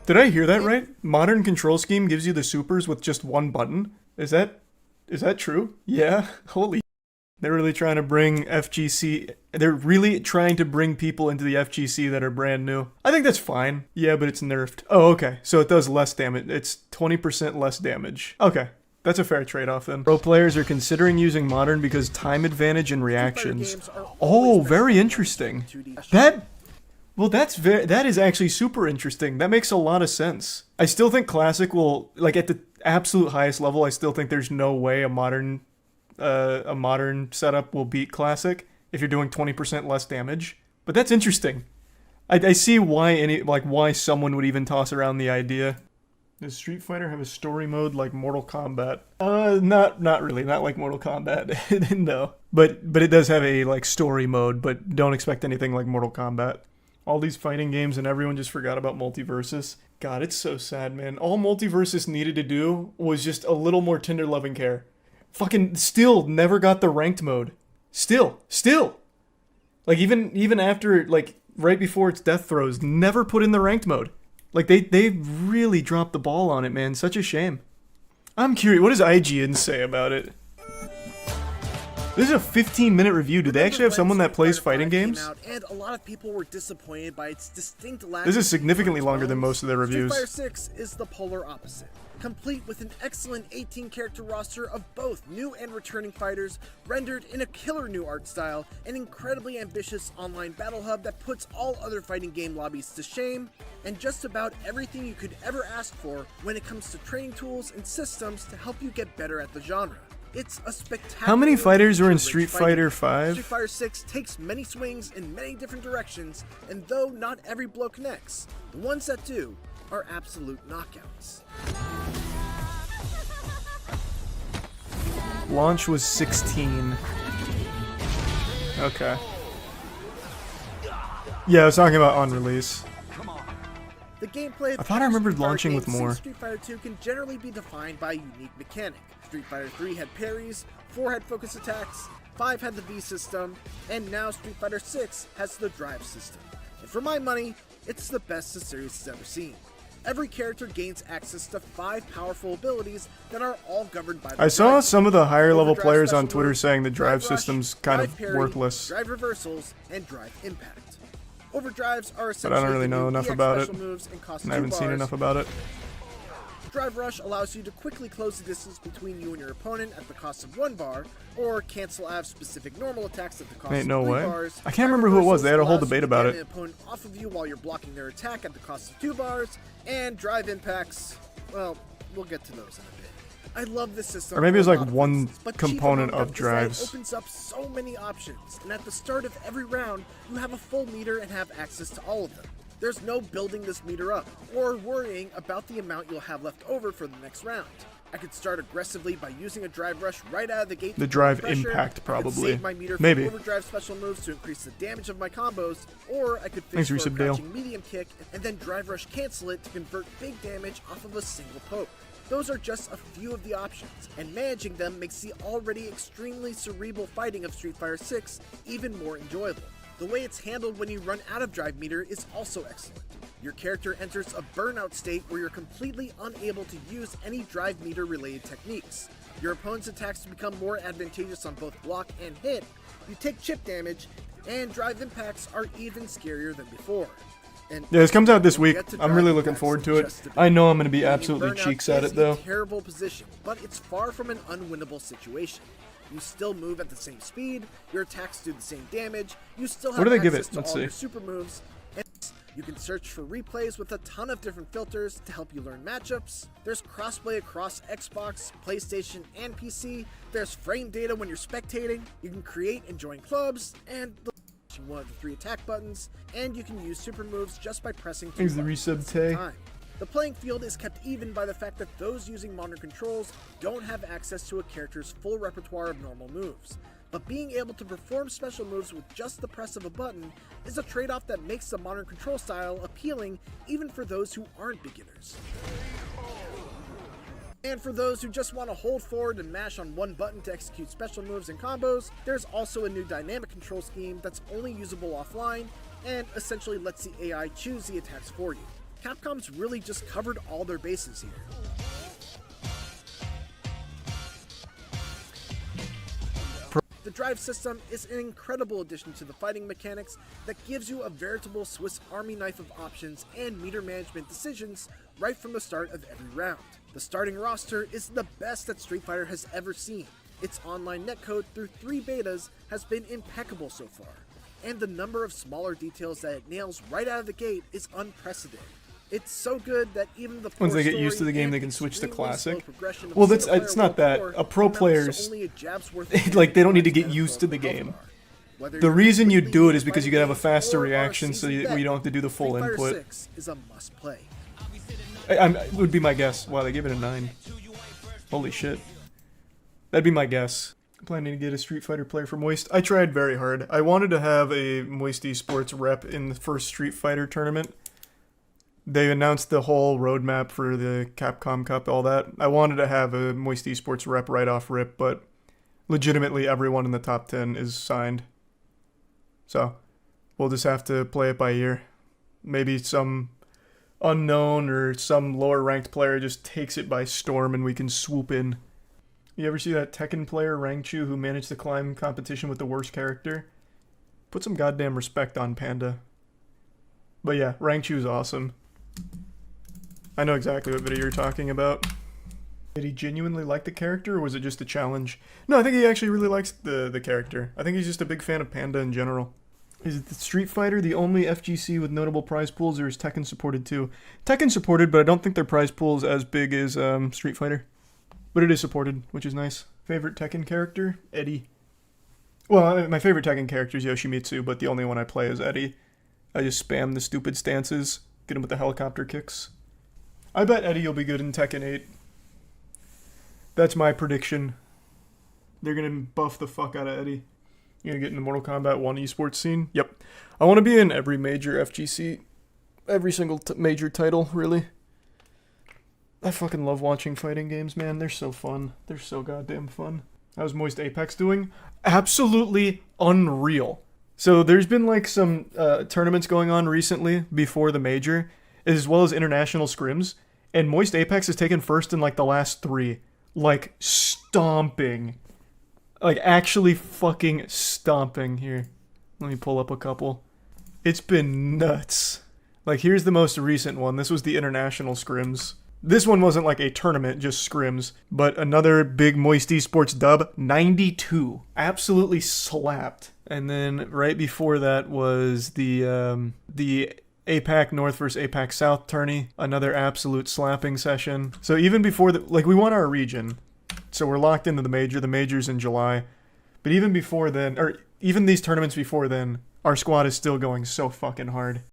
Did I hear that right? Modern control scheme gives you the supers with just one button. Is that true? Yeah. Holy. They're really trying to bring FGC. They're really trying to bring people into the FGC that are brand new. I think that's fine. Yeah, but it's nerfed. Oh, okay. So it does less damage. It's 20% less damage. Okay. That's a fair trade-off then. Pro players are considering using modern because time advantage and reactions. Oh, very interesting. That is actually super interesting. That makes a lot of sense. I still think classic will, like, at the absolute highest level, I still think there's no way a modern setup will beat classic if you're doing 20% less damage. But that's interesting. I see why someone would even toss around the idea. Does Street Fighter have a story mode like Mortal Kombat? Not really. Not like Mortal Kombat. No. But it does have a like story mode, but don't expect anything like Mortal Kombat. All these fighting games and everyone just forgot about Multiversus. God, it's so sad, man. All Multiversus needed to do was just a little more tender loving care. Fucking still never got the ranked mode. Still. Like even after, like, right before its death throes, never put in the ranked mode. Like, they really dropped the ball on it, man. Such a shame. I'm curious, what does IGN say about it? This is a 15-minute review. Do they actually have someone that plays fighting games? And a lot of people were disappointed by its distinct lack. This is significantly longer than most of their reviews. Street Fighter 6 is the polar opposite. Complete with an excellent 18-character roster of both new and returning fighters, rendered in a killer new art style, an incredibly ambitious online battle hub that puts all other fighting game lobbies to shame, and just about everything you could ever ask for when it comes to training tools and systems to help you get better at the genre. It's a spectacular. How many fighters are in Street Fighter 5? Street Fighter 6 takes many swings in many different directions, and though not every blow connects, the ones that do are absolute knockouts. Launch was 16. Okay. Yeah, I was talking about on release. The gameplay of I thought I remembered Street Fighter launching with games more. since Street Fighter 2 can generally be defined by a unique mechanic. Street Fighter 3 had parries, 4 had focus attacks, 5 had the V system, and now Street Fighter 6 has the drive system. And for my money, it's the best the series has ever seen. Every character gains access to 5 powerful abilities that are all governed by the I saw drive. some of the higher level Overdrive players on special Twitter moves, saying the drive rush, system's kind drive of parry, worthless. Drive reversals, and drive impact. Overdrives are But essentially I don't really the know new enough EX about it. special moves and cost And I haven't 2 seen bars. enough about it. Drive Rush allows you to quickly close the distance between you and your opponent at the cost of 1 bar, or cancel out specific normal attacks at the cost Ain't of no 3 way. bars. I can't remember who it was. They had a whole Reversals debate allows about you to it. get an opponent off of you while you're blocking their attack at the cost of 2 bars, and Drive Impacts, well, we'll get to those in a bit. I love this system. Or maybe it was for a like lot of one reasons, but chief component among of them is that it drives. opens up so many options, and at the start of every round, you have a full meter and have access to all of them. There's no building this meter up, or worrying about the amount you'll have left over for the next round. I could start aggressively by using a drive rush right out of the gate. The to drive pressure. impact, I could probably. save my meter for Maybe. overdrive special moves to increase the damage of my combos, or I could Thanks, fish for a Resub Dale. crouching medium kick and then drive rush cancel it to convert big damage off of a single poke. Those are just a few of the options, and managing them makes the already extremely cerebral fighting of Street Fighter 6 even more enjoyable. The way it's handled when you run out of drive meter is also excellent. Your character enters a burnout state where you're completely unable to use any drive meter related techniques. Your opponent's attacks become more advantageous on both block and hit, you take chip damage, and drive impacts are even scarier than before. And Yeah, this comes out this week. we'll get to I'm drive really looking impacts forward to it. just a bit. I know I'm going to be Being absolutely burnout cheeks at is it, though. a terrible position, but it's far from an unwinnable situation. You still move at the same speed, your attacks do the same damage, you still have What do they give access it? to Let's all see. your super moves, and you can search for replays with a ton of different filters to help you learn matchups. There's crossplay across Xbox, PlayStation, and PC. There's frame data when you're spectating. You can create and join clubs, and one of the 3 attack buttons, and you can use super moves just by pressing 2 Thanks, the buttons resub at the same Tay. time. The playing field is kept even by the fact that those using modern controls don't have access to a character's full repertoire of normal moves. But being able to perform special moves with just the press of a button is a trade-off that makes the modern control style appealing even for those who aren't beginners. And for those who just want to hold forward and mash on one button to execute special moves and combos, there's also a new dynamic control scheme that's only usable offline and essentially lets the AI choose the attacks for you. Capcom's really just covered all their bases here. The drive system is an incredible addition to the fighting mechanics that gives you a veritable Swiss Army knife of options and meter management decisions right from the start of every round. The starting roster is the best that Street Fighter has ever seen. Its online netcode through 3 betas has been impeccable so far, and the number of smaller details that it nails right out of the gate is unprecedented. It's so good that even the once they get used to the game, they can switch to classic. Well, it's not that. A pro player's like they don't need to get used to the game. The reason you do it is because you can have a faster reaction, so you don't have to do the full input. 6 is a must play. Would be my guess. Wow, they gave it a 9. Holy shit. That'd be my guess. I'm planning to get a Street Fighter player for Moist. I tried very hard. I wanted to have a Moist Esports rep in the first Street Fighter tournament. They announced the whole roadmap for the Capcom Cup, all that. I wanted to have a Moist Esports rep right off rip, but legitimately everyone in the top 10 is signed. So, we'll just have to play it by ear. Maybe some unknown or some lower ranked player just takes it by storm and we can swoop in. You ever see that Tekken player, Rangchu, who managed to climb competition with the worst character? Put some goddamn respect on Panda. But yeah, Rangchu's awesome. I know exactly what video you're talking about. Did he genuinely like the character, or was it just a challenge? No, I think he actually really likes the character. I think he's just a big fan of Panda in general. Is it the Street Fighter the only FGC with notable prize pools, or is Tekken supported too? Tekken supported, but I don't think their prize pool is as big as Street Fighter. But it is supported, which is nice. Favorite Tekken character? Eddie. Well, my favorite Tekken character is Yoshimitsu, but the only one I play is Eddie. I just spam the stupid stances, get him with the helicopter kicks. I bet Eddie will be good in Tekken 8. That's my prediction. They're gonna buff the fuck out of Eddie. You gonna get in the Mortal Kombat 1 esports scene? Yep. I want to be in every major FGC. Every single major title, really. I fucking love watching fighting games, man. They're so fun. They're so goddamn fun. How's Moist Apex doing? Absolutely unreal. So there's been like some tournaments going on recently before the major, as well as international scrims, and Moist Apex has taken first in like the last 3. Like stomping. Like actually fucking stomping here. Let me pull up a couple. It's been nuts. Like here's the most recent one. This was the international scrims. This one wasn't like a tournament, just scrims. But another big Moist Esports dub, 92. Absolutely slapped. And then right before that was the APAC North versus APAC South tourney. Another absolute slapping session. So even before like we won our region. So we're locked into the major. The major's in July. But even before then, or even these tournaments before then, our squad is still going so fucking hard.